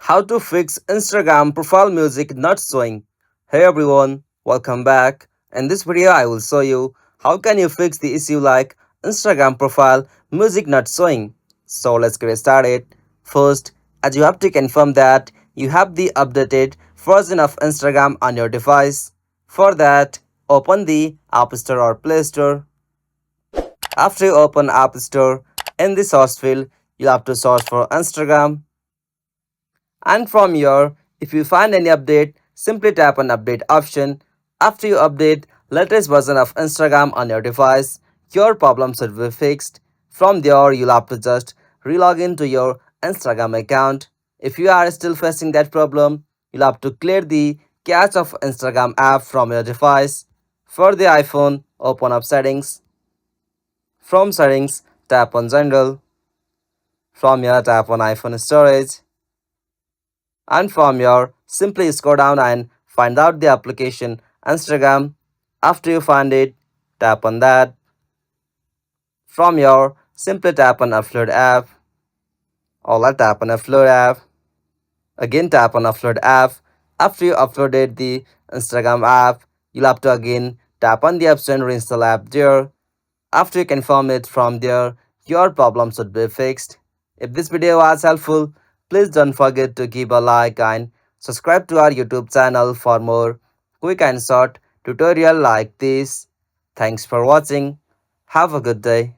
How to fix Instagram profile music not showing. Hey everyone, welcome back. In this video I will show you how can you fix the issue like Instagram profile music not showing. So let's get started. First, as you have to confirm that you have the updated version of Instagram on your device. For that, open the App Store or Play Store. After you open App Store, in the search field, you have to search for Instagram. And from here, if you find any update, simply tap on update option. After you update latest version of Instagram on your device, your problem should be fixed. From there, you'll have to just relog into your Instagram account. If you are still facing that problem, you'll have to clear the cache of Instagram app from your device. For the iPhone, open up settings. From settings, tap on general. From here, tap on iPhone storage. And from here, simply scroll down and find out the application Instagram. After you find it, tap on that. From here, simply tap on upload app. Or tap on upload app. Again tap on upload app. After you uploaded the Instagram app, you'll have to again tap on the option reinstall app there. After you confirm it from there, your problem should be fixed. If this video was helpful, please don't forget to give a like and subscribe to our YouTube channel for more quick and short tutorial like this. Thanks for watching. Have a good day.